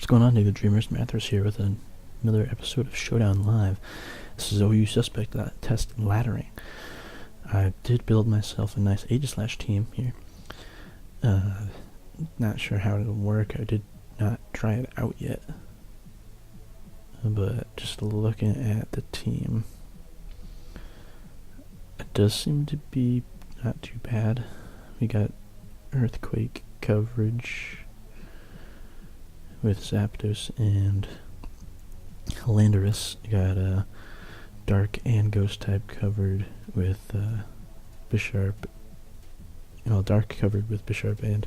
going on, Diggletdreamers? Mathers here with another episode of Showdown Live. This is OU Suspect Test Laddering. I did build myself a nice Aegislash team here. Not sure how it'll work. I did not try it out yet. But just looking at the team, it does seem to be not too bad. We got Earthquake coverage with Zapdos and Landorus. Got Dark and Ghost type covered with Bisharp. Well, Dark covered with Bisharp and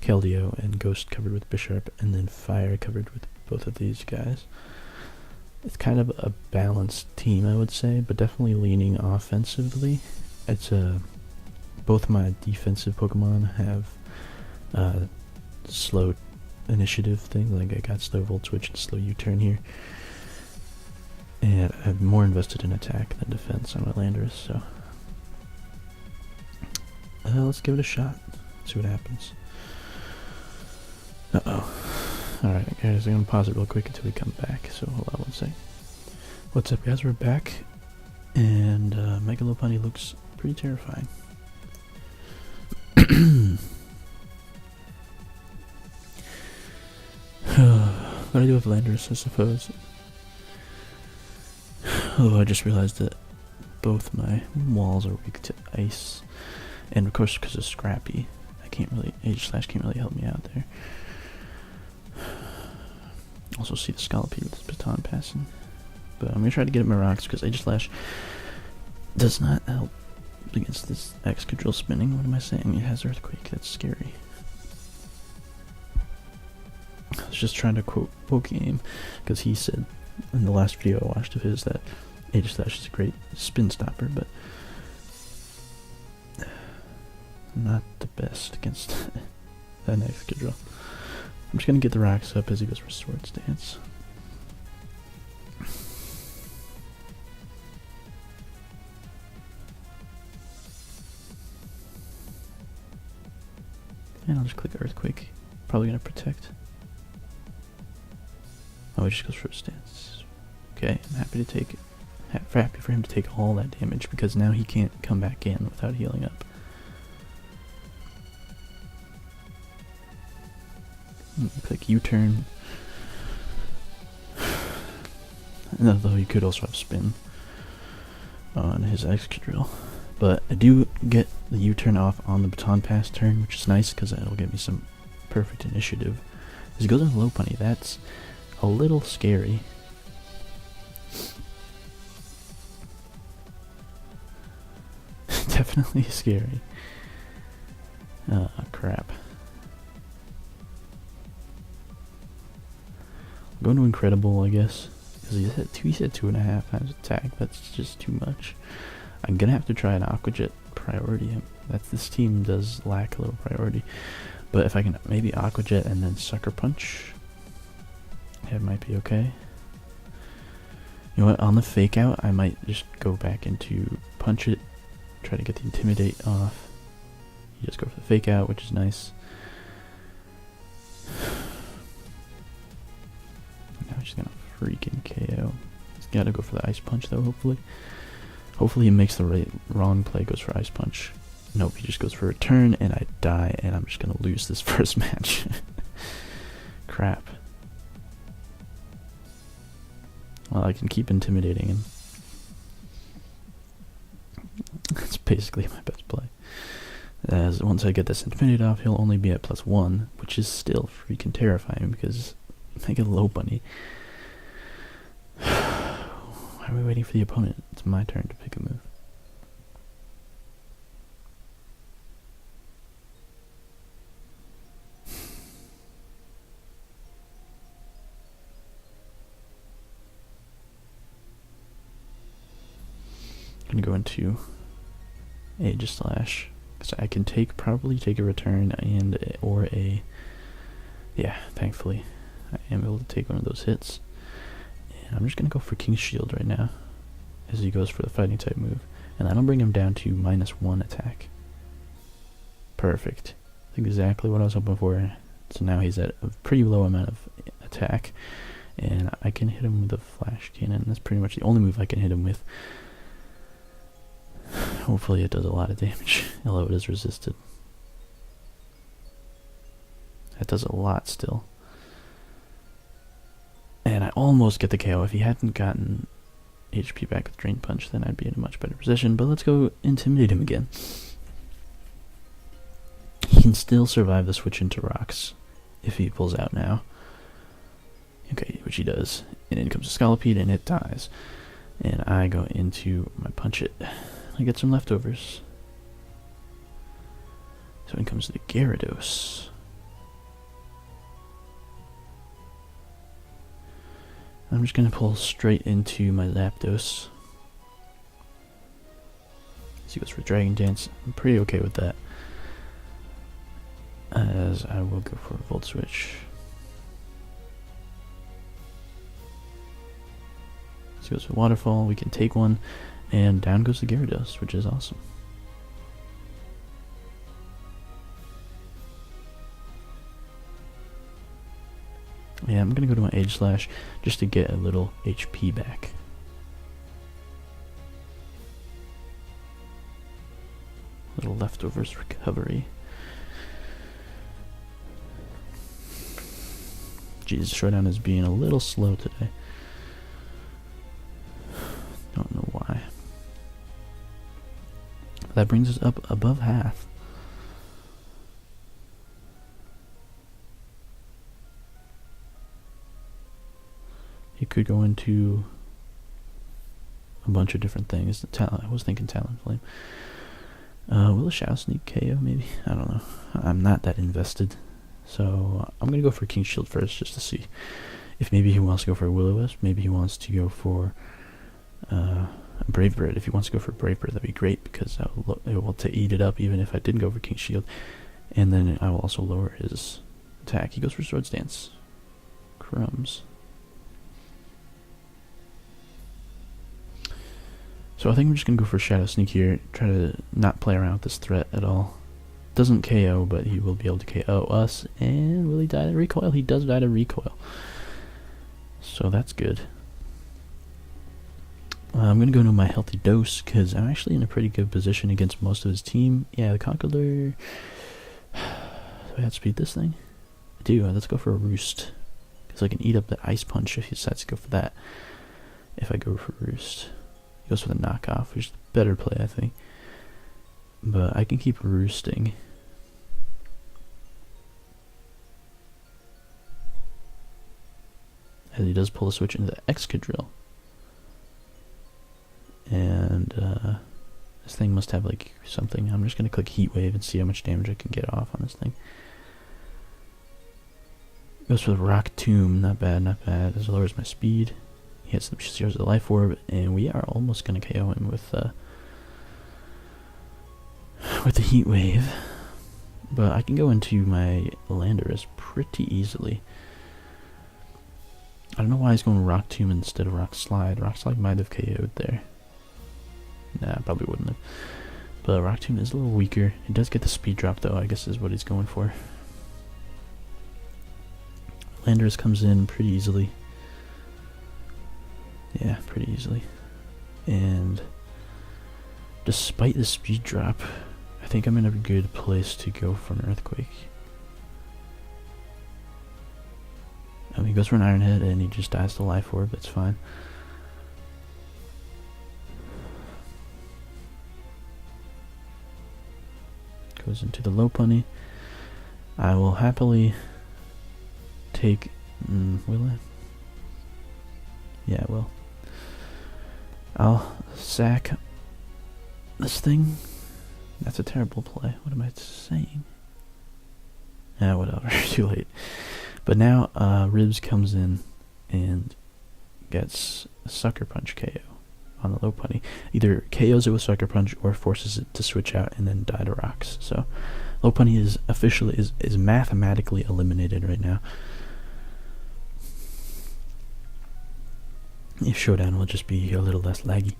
Keldeo, and Ghost covered with Bisharp, and then Fire covered with both of these guys. It's kind of a balanced team, I would say, but definitely leaning offensively. It's both my defensive Pokemon have slow initiative things, like I got slow Volt Switch and slow U-turn here. And I'm more invested in attack than defense on my Landorus, so let's give it a shot. See what happens. Alright guys, I'm gonna pause it real quick until we come back, so hold on one sec. What's up guys, we're back, and Mega Lopunny looks pretty terrifying. What do I do with Landorus, I suppose? Oh, I just realized that both my walls are weak to ice, and of course because of Scrappy, Aegislash can't really help me out there. Also see the Scolipede with his baton passing, but I'm gonna try to get at my rocks because Aegislash does not help against this Excadrill spinning. What am I saying? It has Earthquake. That's scary. I was just trying to quote Pokegame because he said in the last video I watched of his that Aegislash is a great spin stopper, but not the best against that Excadrill. I'm just gonna get the rocks up as he goes for Sword Stance. And I'll just click Earthquake. Probably gonna protect. Oh, he just goes for a stance. Okay, I'm happy to take it. Happy for him to take all that damage because now he can't come back in without healing up. Click U-turn. Although he could also have spin on his Excadrill. But I do get the U-turn off on the baton pass turn, which is nice because that'll give me some perfect initiative. As he goes into Lopunny, that's a little scary. Definitely scary. Oh, crap. I'm going to Incredible, I guess. Because he said 2.5 times attack. That's just too much. I'm going to have to try an Aqua Jet priority him. This team does lack a little priority. But if I can maybe Aqua Jet and then Sucker Punch, it might be okay. You know what, on the Fake Out, I might just go back into Punch It, try to get the Intimidate off. You just go for the Fake Out, which is nice. Now he's just gonna freaking KO. He's gotta go for the Ice Punch though, hopefully. Hopefully he makes the wrong play, goes for Ice Punch. Nope, he just goes for a turn, and I die, and I'm just gonna lose this first match. Crap. Well, I can keep intimidating him. That's basically my best play. As once I get this Intimidate off, he'll only be at +1, which is still freaking terrifying because Mega Lopunny. Why are we waiting for the opponent? It's my turn to pick a move. I'm gonna go into Aegislash because I can probably take a return or a thankfully I am able to take one of those hits. And I'm just gonna go for King's Shield right now as he goes for the fighting type move, and that'll bring him down to -1 attack. Perfect. That's exactly what I was hoping for. So now he's at a pretty low amount of attack, and I can hit him with a flash cannon. That's pretty much the only move I can hit him with. Hopefully it does a lot of damage, although it is resisted. That does a lot still. And I almost get the KO. If he hadn't gotten HP back with Drain Punch, then I'd be in a much better position. But let's go intimidate him again. He can still survive the switch into rocks if he pulls out now. Okay, which he does. And in comes a Scolipede, and it dies. And I go into my Punch It. I get some leftovers. So in comes the Gyarados. I'm just going to pull straight into my Zapdos. So he goes for Dragon Dance. I'm pretty okay with that, as I will go for a Volt Switch. So he goes for Waterfall. We can take one, and down goes the Gyarados, which is awesome. Yeah, I'm going to go to my Aegislash just to get a little HP back. Little leftovers recovery. Jeez, Showdown is being a little slow today. Don't know why. That brings us up above half. He could go into a bunch of different things. I was thinking Talonflame. Will a Shadow Sneak KO maybe? I don't know. I'm not that invested. So I'm going to go for King Shield first just to see if maybe he wants to go for a Will-O-Wisp. Maybe he wants to go for Brave Bird. If he wants to go for Brave Bird, that'd be great, because I will able to eat it up even if I didn't go for King Shield. And then I will also lower his attack. He goes for Swords Dance. Crumbs. So I think I'm just going to go for Shadow Sneak here, try to not play around with this threat at all. Doesn't KO, but he will be able to KO us, and will he die to recoil? He does die to recoil. So that's good. I'm going to go into my healthy dose, because I'm actually in a pretty good position against most of his team. Yeah, the Conkeldurr... Do I have to speed this thing? I do. Let's go for a Roost, because I can eat up the Ice Punch if he decides to go for that. If I go for Roost. He goes for the knockoff, which is the better play, I think. But I can keep roosting. As he does pull the switch into the Excadrill. And this thing must have like something. I'm just going to click Heat Wave and see how much damage I can get off on this thing. Goes for the Rock Tomb. Not bad, not bad. This lowers my speed. He hits the Shares of the Life Orb, and we are almost going to KO him with the Heat Wave. But I can go into my Landorus pretty easily. I don't know why he's going Rock Tomb instead of Rock Slide. Rock Slide might have KO'd there. Nah, probably wouldn't have. But Rock Tomb is a little weaker. It does get the speed drop, though, I guess is what he's going for. Landorus comes in pretty easily. Yeah, pretty easily. And despite the speed drop, I think I'm in a good place to go for an Earthquake. He goes for an Iron Head and he just dies to Life Orb. That's fine. Goes into the Lopunny. I will happily take... will I? Yeah, I will. I'll sack this thing. That's a terrible play. What am I saying? Ah, whatever. Too late. But now Ribs comes in and gets a Sucker Punch KO on the Lopunny. Either KOs it with Sucker Punch or forces it to switch out and then die to rocks. So Lopunny is officially is mathematically eliminated right now. If Showdown will just be a little less laggy.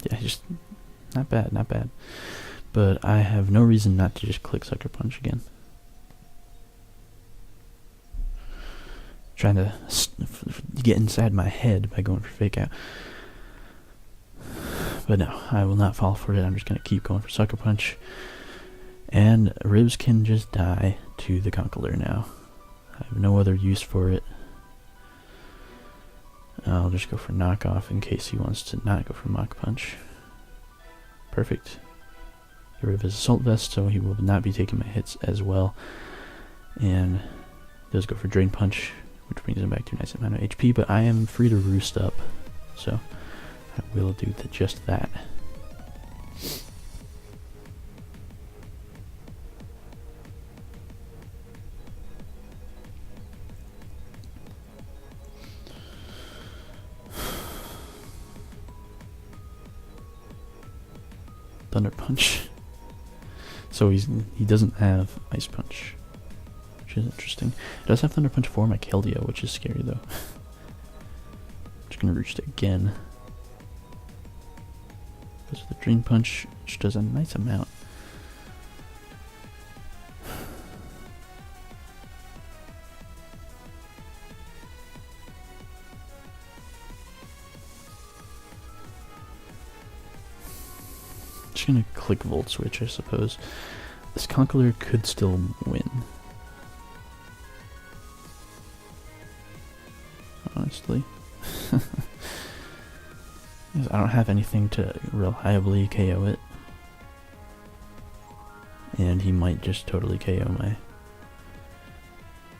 Yeah, just not bad, not bad. But I have no reason not to just click Sucker Punch again. Trying to get inside my head by going for Fake Out. But no, I will not fall for it. I'm just going to keep going for Sucker Punch. And Ribs can just die to the Conkeler now. I have no other use for it. I'll just go for Knockoff in case he wants to not go for Mach Punch. Perfect. Get rid of his Assault Vest, so he will not be taking my hits as well. And does go for Drain Punch, which brings him back to a nice amount of HP, but I am free to roost up, so I will do just that. Thunder Punch. So he doesn't have Ice Punch, which is interesting. It does have Thunder Punch for my Keldeo, which is scary though. Just gonna Roost again. Goes with the Drain Punch, which does a nice amount. Just gonna click Volt Switch, I suppose. This Conkeler could still win. Honestly. I don't have anything to reliably KO it. And he might just totally KO my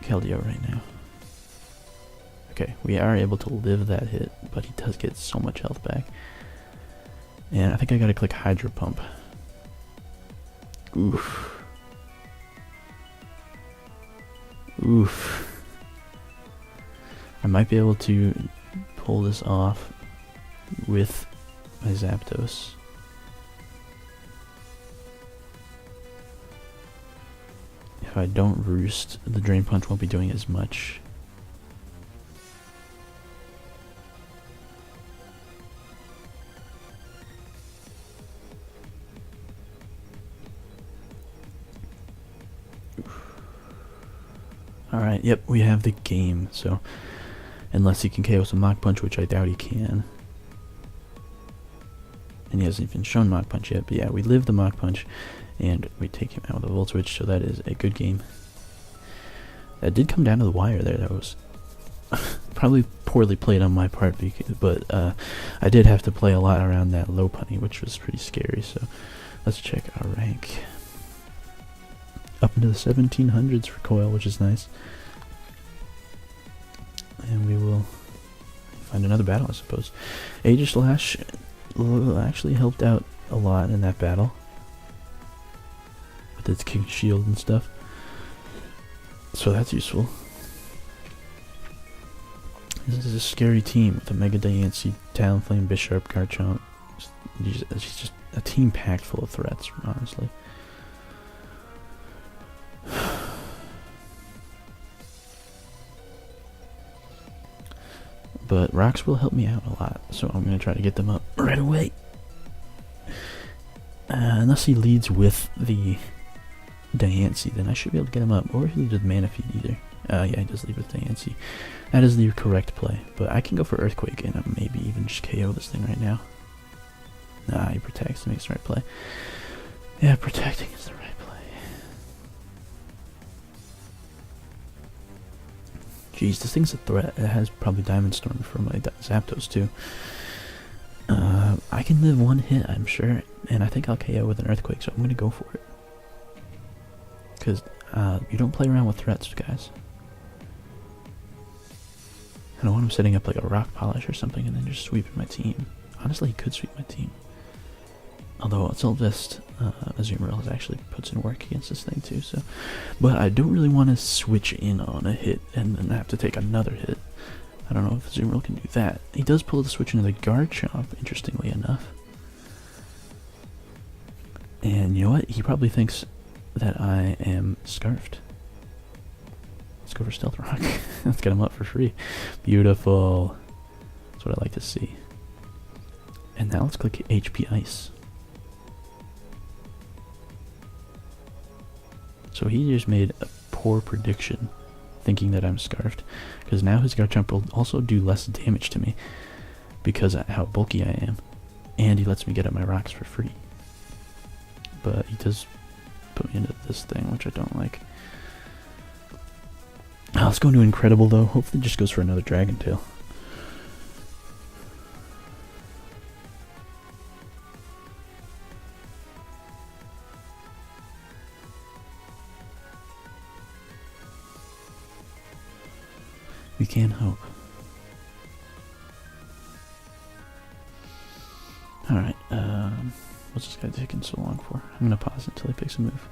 Keldeo right now. Okay, we are able to live that hit, but he does get so much health back. And I think I gotta click Hydro Pump. Oof. Oof. I might be able to pull this off with my Zapdos. If I don't Roost, the Drain Punch won't be doing as much. Alright, yep, we have the game, so unless he can KO some Mach Punch, which I doubt he can. And he hasn't even shown Mach Punch yet, but yeah, we live the Mach Punch, and we take him out with a Volt Switch, so that is a good game. That did come down to the wire there, that was probably poorly played on my part, but I did have to play a lot around that low punny, which was pretty scary, so let's check our rank. Up into the 1700s for Coil, which is nice. And we will find another battle, I suppose. Aegislash actually helped out a lot in that battle. With its King Shield and stuff. So that's useful. This is a scary team with a Mega Diancie, Talonflame, Bisharp, Garchomp. It's just a team packed full of threats, honestly. But rocks will help me out a lot, so I'm going to try to get them up right away. Unless he leads with the Diancie, then I should be able to get him up. Or if he leads with Manaphy either. Yeah, he does lead with Diancie. That is the correct play. But I can go for Earthquake and maybe even just KO this thing right now. Nah, he protects and makes the right play. Yeah, protecting is the right play. Jeez, this thing's a threat. It has probably Diamond Storm for my Zapdos too. I can live one hit, I'm sure, and I think I'll KO with an Earthquake, so I'm gonna go for it. Because you don't play around with threats, guys. I don't want him setting up like a Rock Polish or something and then just sweeping my team. Honestly, he could sweep my team. Although Assault Vest, Azumarill has actually puts in work against this thing too, so. But I don't really want to switch in on a hit and then have to take another hit. I don't know if Azumarill can do that. He does pull the switch into the Garchomp, interestingly enough. And you know what? He probably thinks that I am Scarfed. Let's go for Stealth Rock. Let's get him up for free. Beautiful. That's what I like to see. And now let's click HP Ice. So he just made a poor prediction, thinking that I'm scarfed, because now his Garchomp will also do less damage to me because of how bulky I am, and he lets me get at my rocks for free. But he does put me into this thing, which I don't like. Let's go into Incredible, though. Hopefully it just goes for another Dragon Tail. We can hope. Alright, what's this guy taking so long for? I'm gonna pause until he picks a move.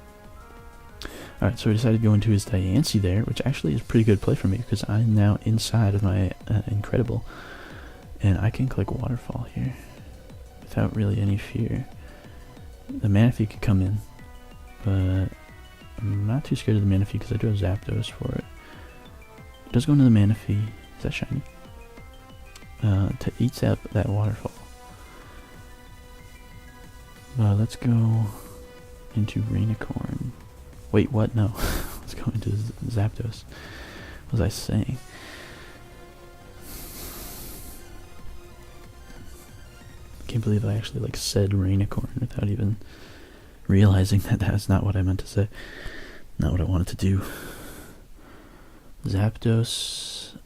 Alright, so we decided to go into his Diancie there, which actually is a pretty good play for me because I'm now inside of my Incredible. And I can click Waterfall here without really any fear. The Manaphy could come in, but I'm not too scared of the Manaphy because I do have Zapdos for it. It does go into the Manaphy. Is that shiny? To eat that Waterfall. Let's go into Rainicorn. Wait, what? No. Let's go into Zapdos. What was I saying? I can't believe I actually said Rainicorn without even realizing that that's not what I meant to say. Not what I wanted to do. Zapdos.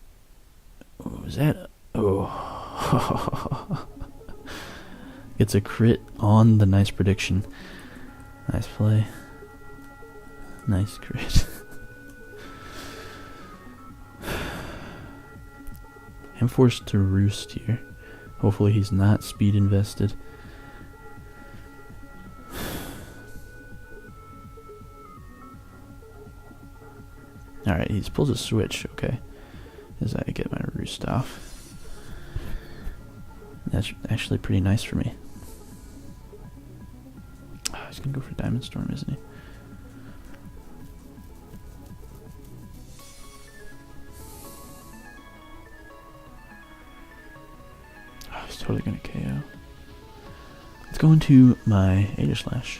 What was that? Oh. It's a crit on the nice prediction. Nice play. Nice crit. I'm forced to roost here. Hopefully he's not speed invested. Alright, he pulls a switch, okay. As I get my roost off. That's actually pretty nice for me. Oh, he's gonna go for Diamond Storm, isn't he? Oh, he's totally gonna KO. Let's go into my Aegislash.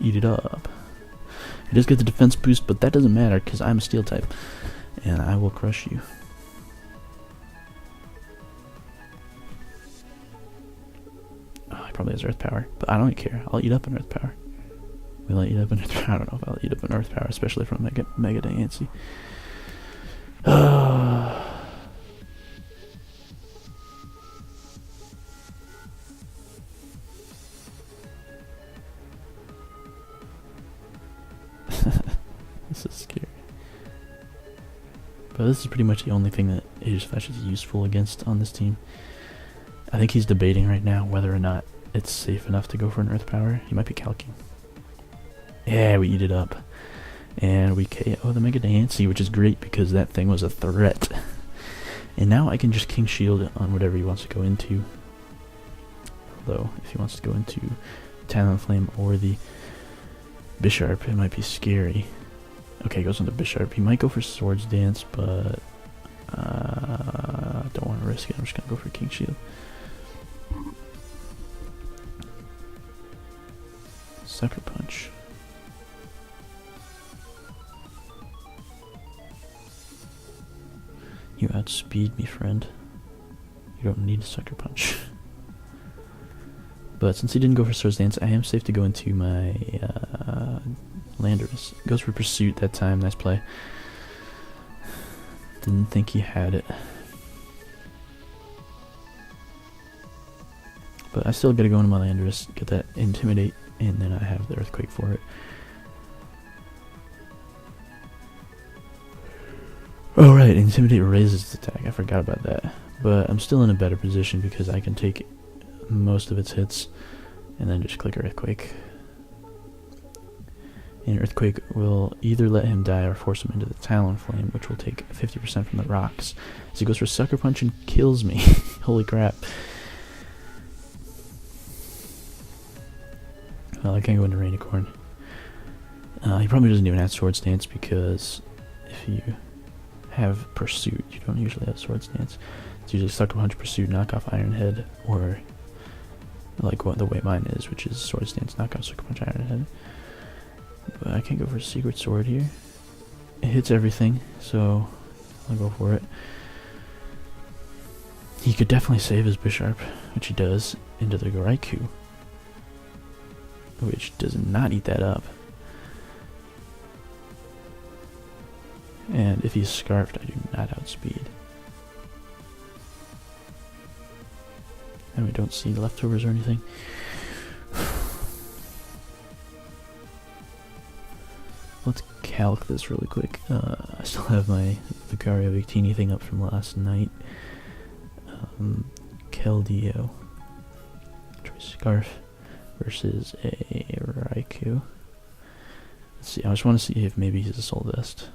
Eat it up. It does get the defense boost, but that doesn't matter because I'm a steel type. And I will crush you. Oh, he probably has Earth Power, but I don't care. I'll eat up an Earth Power. Will I eat up an Earth Power? I don't know if I'll eat up an Earth Power, especially from Mega Diancie. This is scary. But this is pretty much the only thing that Aegislash is useful against on this team. I think he's debating right now whether or not it's safe enough to go for an Earth Power. He might be calking. Yeah, we eat it up. And we KO the Mega Diancie, which is great because that thing was a threat. And now I can just King Shield on whatever he wants to go into. Although, if he wants to go into Talonflame or the Bisharp, it might be scary. Okay, he goes on the Bisharp. He might go for Swords Dance, but don't want to risk it. I'm just going to go for King Shield. Sucker Punch. You outspeed me, friend. You don't need a Sucker Punch. But since he didn't go for Swords Dance, I am safe to go into my Landorus. Goes for Pursuit that time. Nice play. Didn't think he had it. But I still gotta go into my Landorus, get that Intimidate, and then I have the Earthquake for it. Oh right, Intimidate raises its attack. I forgot about that. But I'm still in a better position because I can take most of its hits and then just click Earthquake. And Earthquake will either let him die or force him into the Talonflame, which will take 50% from the rocks. So he goes for Sucker Punch and kills me. Holy crap. Well, I can't go into Rainicorn. He probably doesn't even have Swords Dance because if you have Pursuit, you don't usually have Swords Dance. It's usually Sucker Punch, Pursuit, knock off Iron Head, or like what the way mine is, which is Sword Stance, Knockout, Sucker Punch, Iron Head. But I can't go for a Secret Sword here. It hits everything, so I'll go for it. He could definitely save his Bisharp, which he does, into the Raikou, which does not eat that up. And if he's Scarfed, I do not outspeed. And we don't see leftovers or anything. Let's calc this really quick. I still have my Lucario Victini thing up from last night. Keldeo. Choice Scarf versus a Raikou. Let's see, I just want to see if maybe he's a Soul Vest.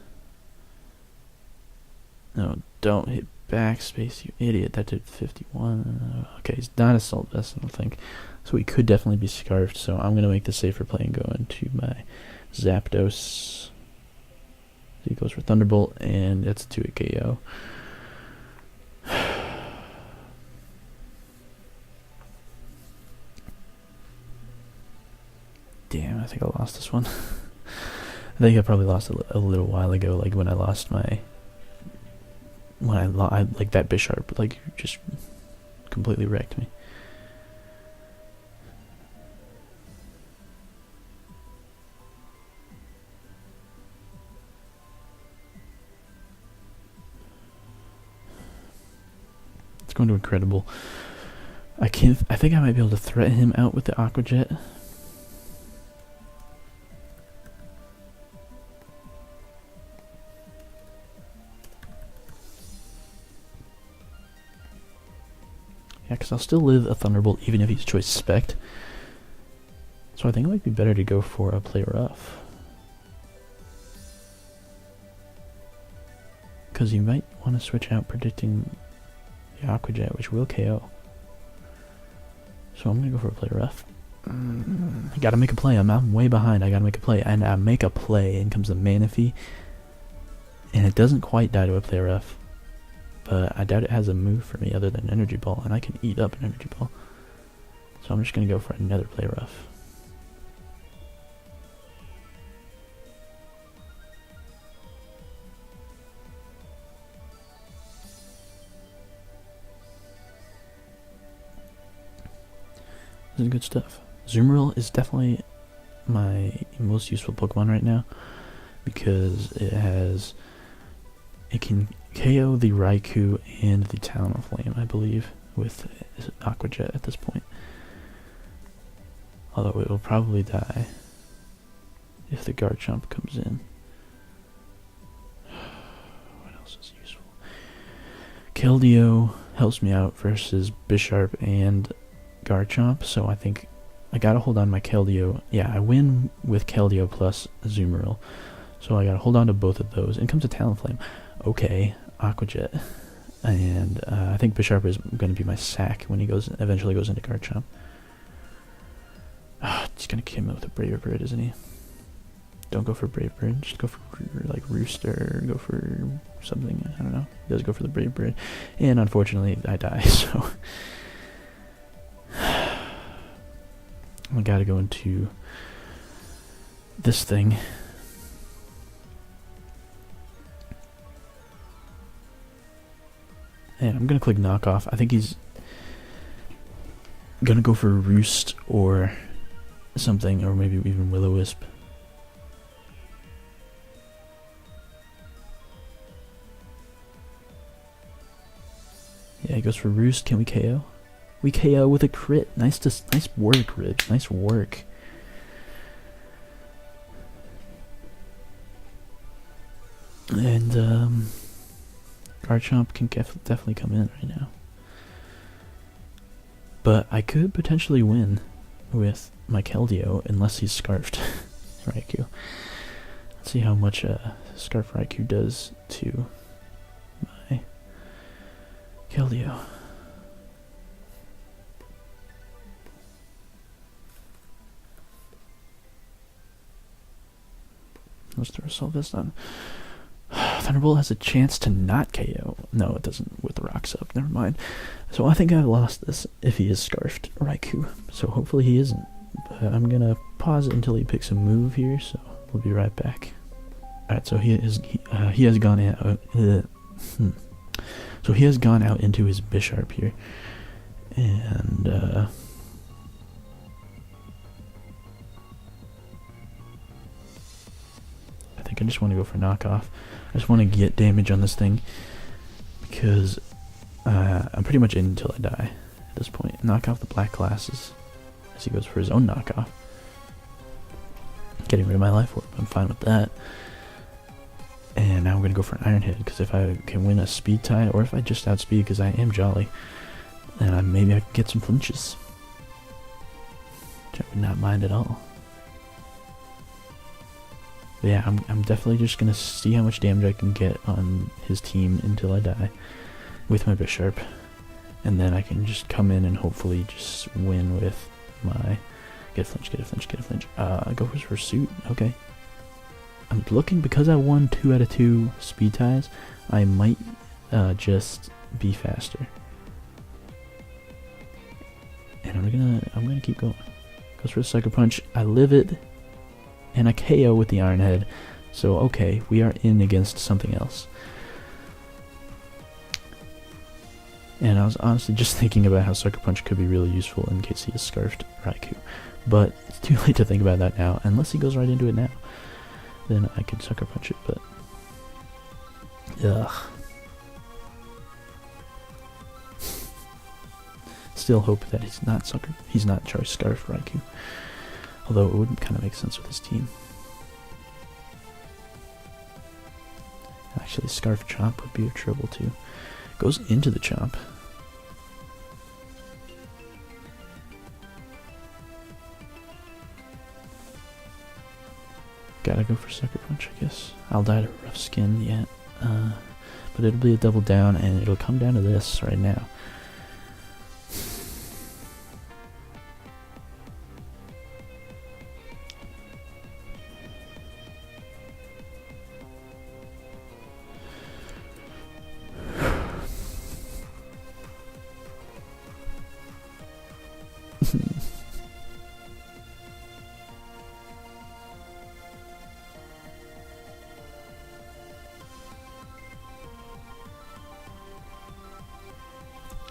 No, don't hit backspace, you idiot. That did 51. Okay, he's not a Soul Vest, I don't think. So he could definitely be Scarfed, so I'm going to make the safer play and go into my Zapdos. He goes for Thunderbolt, and it's a 2-hit KO. Damn, I think I lost this one. I think I probably lost a little while ago, like when I lost my... like that Bisharp, like, just completely wrecked me. It's going to Incredible. I think I might be able to threat him out with the Aqua Jet. Yeah, because I'll still live a Thunderbolt even if he's Choice Spect. So I think it might be better to go for a Play Rough. Because you might want to switch out predicting the Aqua Jet, which will KO. So I'm going to go for a Play Rough. I gotta make a play. I'm way behind. I gotta make a play. And I make a play, and comes the Manaphy. And it doesn't quite die to a Play Rough. But I doubt it has a move for me other than Energy Ball, and I can eat up an Energy Ball. So I'm just going to go for another Play Rough. This is good stuff. Zoomerl is definitely my most useful Pokemon right now, because it can KO the Raikou and the Talonflame, I believe, with Aqua Jet at this point. Although it will probably die if the Garchomp comes in. What else is useful? Keldeo helps me out versus Bisharp and Garchomp, so I think I gotta hold on to my Keldeo. Yeah, I win with Keldeo plus Zoomerl, so I gotta hold on to both of those. In comes a Talonflame. Okay, Aqua Jet, and I think Bisharp is going to be my sack when he eventually goes into Garchomp. He's going to kill me with a Brave Bird, isn't he? Don't go for Brave Bird, just go for like Rooster, go for something, I don't know. He does go for the Brave Bird, and unfortunately I die, so I gotta go into this thing. And I'm going to click Knockoff. I think he's going to go for Roost or something, or maybe even Will-O-Wisp. Yeah, he goes for Roost. Can we KO? We KO with a crit. Nice work, Rich. Nice work. And, Garchomp can definitely come in right now. But I could potentially win with my Keldeo unless he's Scarfed Raikou. Let's see how much Scarf Raikou does to my Keldeo. Let's throw a Soul Vest on. Thunderbolt has a chance to not KO. No, it doesn't with the rocks up. Never mind. So I think I've lost this if he is Scarfed Raikou. So hopefully he isn't. But I'm going to pause it until he picks a move here, so we'll be right back. Alright, so he has gone out. So he has gone out into his Bisharp here. And I think I just want to go for knockoff. I just want to get damage on this thing because I'm pretty much in until I die at this point. Knock off the black glasses as he goes for his own knockoff. Getting rid of my life orb. I'm fine with that. And now I'm going to go for an Iron Head because if I can win a speed tie, or if I just outspeed because I am jolly, then maybe I can get some flinches. Which I would not mind at all. But yeah, I'm definitely just going to see how much damage I can get on his team until I die with my Bisharp. And then I can just come in and hopefully just win with my... Get a flinch, get a flinch, get a flinch. Go for Pursuit, okay. I'm looking, because I won 2 out of 2 speed ties, I might just be faster. And I'm gonna keep going. Goes for a Sucker Punch. I live it, and I KO with the Iron Head. So okay, we are in against something else. And I was honestly just thinking about how Sucker Punch could be really useful in case he is Scarfed Raikou. But it's too late to think about that now, unless he goes right into it now. Then I could Sucker Punch it, but... Ugh. Still hope that he's not Charged Scarf Raikou. Although it would kind of make sense with his team. Actually, Scarf Chomp would be a trouble too. Goes into the Chomp. Gotta go for Sucker Punch, I guess. I'll die to Rough Skin yet. But it'll be a double down, and it'll come down to this right now.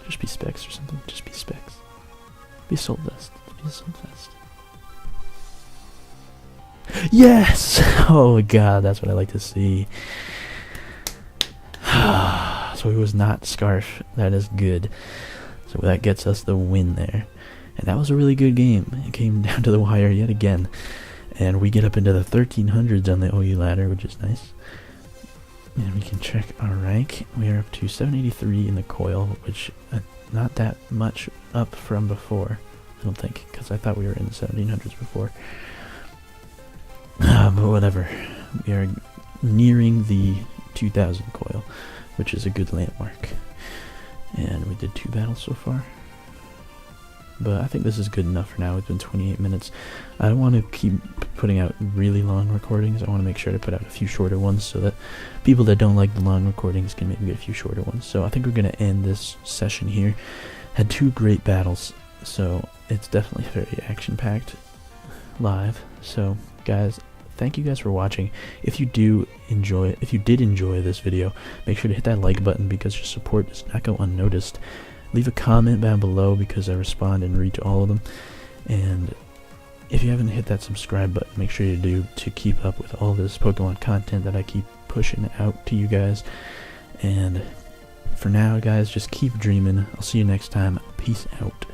Just be Specs or something. Just be Specs. Be Soul Dust. Be a Soul Dust. Yes! Oh god, that's what I like to see. So he was not Scarf. That is good. So that gets us the win there. And that was a really good game. It came down to the wire yet again. And we get up into the 1300s on the OU ladder, which is nice. And we can check our rank. We are up to 783 in the coil, which not that much up from before, I don't think, because I thought we were in the 1700s before. But whatever. We are nearing the 2000 coil, which is a good landmark. And we did 2 battles so far. But I think this is good enough for now. It's been 28 minutes. I don't want to keep putting out really long recordings. I want to make sure to put out a few shorter ones so that people that don't like the long recordings can maybe get a few shorter ones. So I think we're going to end this session here. Had 2 great battles, so it's definitely very action-packed live. So guys, thank you guys for watching. If you did enjoy this video, make sure to hit that like button because your support does not go unnoticed. Leave a comment down below because I respond and read to all of them. And if you haven't hit that subscribe button, make sure you do to keep up with all this Pokemon content that I keep pushing out to you guys. And for now, guys, just keep dreaming. I'll see you next time. Peace out.